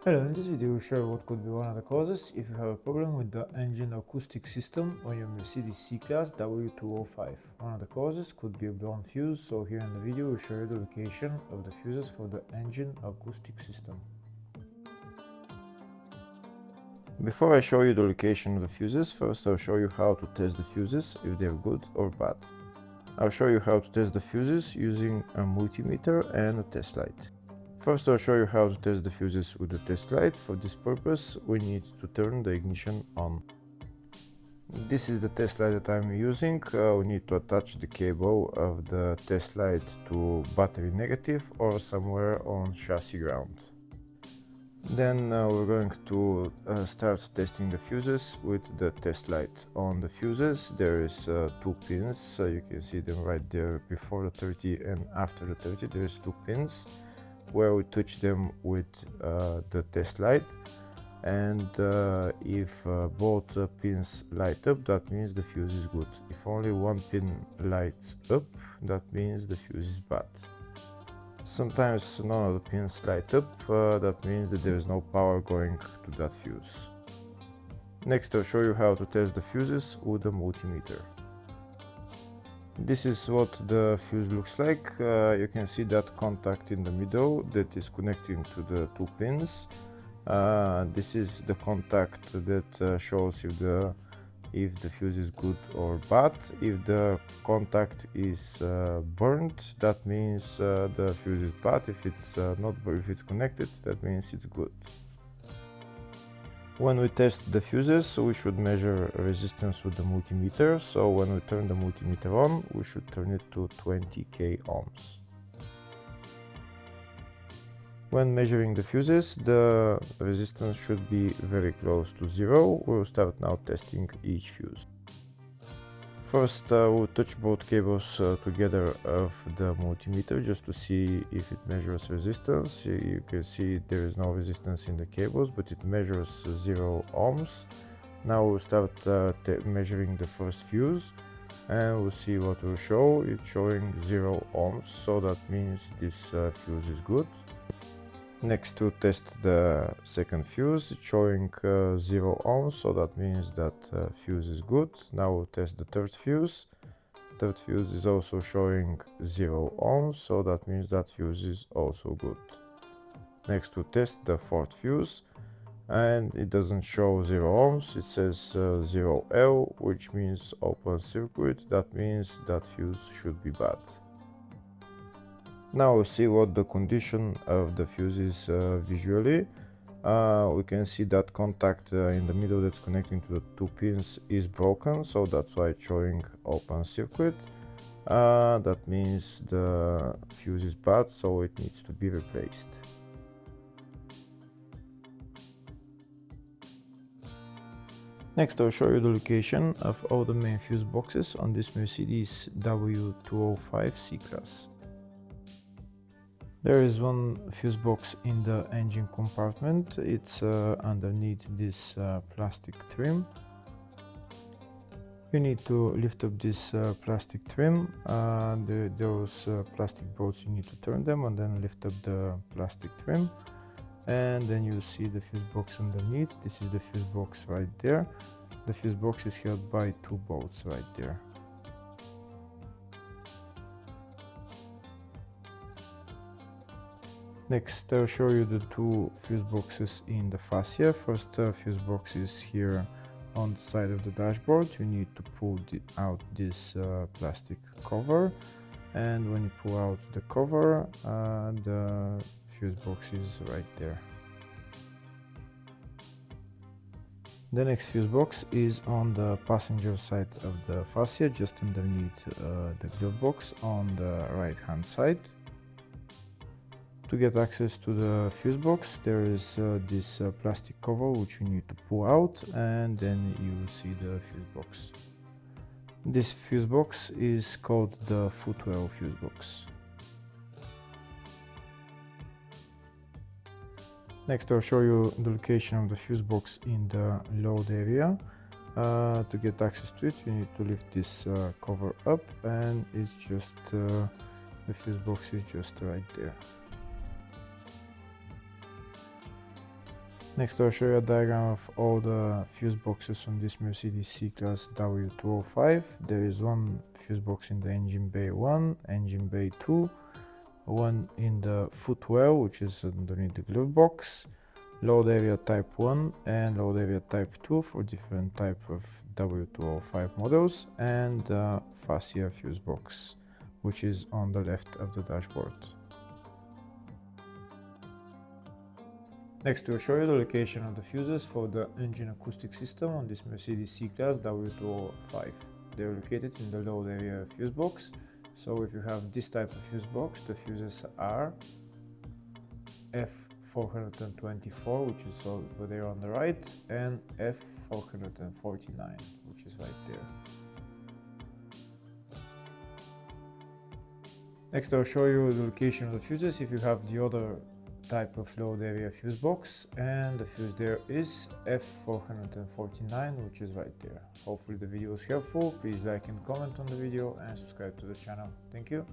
Hello, in this video we'll show what could be one of the causes if you have a problem with the engine acoustic system on your Mercedes C-Class W205. One of the causes could be a blown fuse, so here in the video we'll show you the location of the fuses for the engine acoustic system. Before I show you the location of the fuses, first I'll show you how to test the fuses, if they're good or bad. I'll show you how to test the fuses using a multimeter and a test light. First, I'll show you how to test the fuses with the test light. For this purpose, we need to turn the ignition on. This is the test light that I'm using. We need to attach the cable of the test light to battery negative or somewhere on chassis ground. Then we're going to start testing the fuses with the test light. On the fuses there is two pins, you can see them right there before the 30 and after the 30 there is two pins where we touch them with the test light, and if both pins light up, that means the fuse is good. If only one pin lights up, that means the fuse is bad. Sometimes none of the pins light up, that means that there is no power going to that fuse. Next I'll show you how to test the fuses with a multimeter. This is what the fuse looks like. You can see that contact in the middle that is connecting to the two pins. This is the contact that shows if the fuse is good or bad. If the contact is burned, that means the fuse is bad. If it's if it's connected, that means it's good. When we test the fuses, we should measure resistance with the multimeter. So when we turn the multimeter on, we should turn it to 20k ohms. When measuring the fuses, the resistance should be very close to zero. We'll start now testing each fuse. First, we'll touch both cables together of the multimeter just to see if it measures resistance. You can see there is no resistance in the cables, but it measures 0 ohms. Now we'll start measuring the first fuse, and we'll see what will show. It's showing 0 ohms, so that means this fuse is good. Next, to test the second fuse, it's showing 0 ohms, so that means that fuse is good. Now we'll test the third fuse. Third fuse is also showing 0 ohms, so that means that fuse is also good. Next, to test the fourth fuse, and it doesn't show 0 ohms, it says 0L, which means open circuit. That means that fuse should be bad. Now we'll see what the condition of the fuse is visually. We can see that contact in the middle that's connecting to the two pins is broken, so that's why it's showing open circuit. That means the fuse is bad, so it needs to be replaced. Next I'll show you the location of all the main fuse boxes on this Mercedes W205 C-Class. There is one fuse box in the engine compartment. It's underneath this plastic trim. You need to lift up this plastic trim. Those plastic bolts, you need to turn them and then lift up the plastic trim. And then you see the fuse box underneath. This is the fuse box right there. The fuse box is held by two bolts right there. Next, I'll show you the two fuse boxes in the fascia. First fuse box is here on the side of the dashboard. You need to pull out this plastic cover, and when you pull out the cover, the fuse box is right there. The next fuse box is on the passenger side of the fascia, just underneath the glove box on the right hand side. To get access to the fuse box, there is this plastic cover which you need to pull out, and then you will see the fuse box. This fuse box is called the footwell fuse box. Next I'll show you the location of the fuse box in the load area. To get access to it, you need to lift this cover up, and it's just the fuse box is just right there. Next I'll show you a diagram of all the fuse boxes on this Mercedes C-Class W205. There is one fuse box in the engine bay 1, engine bay 2, one in the footwell, which is underneath the glove box, load area type 1 and load area type 2 for different type of W205 models, and fascia fuse box, which is on the left of the dashboard. Next we'll show you the location of the fuses for the engine acoustic system on this Mercedes C-Class W205. They're located in the load area fuse box. So if you have this type of fuse box, the fuses are F424, which is over there on the right, and F449, which is right there. Next I'll show you the location of the fuses if you have the other type of load area fuse box, and the fuse there is F449, which is right there. Hopefully the video was helpful. Please like and comment on the video and subscribe to the channel. Thank you.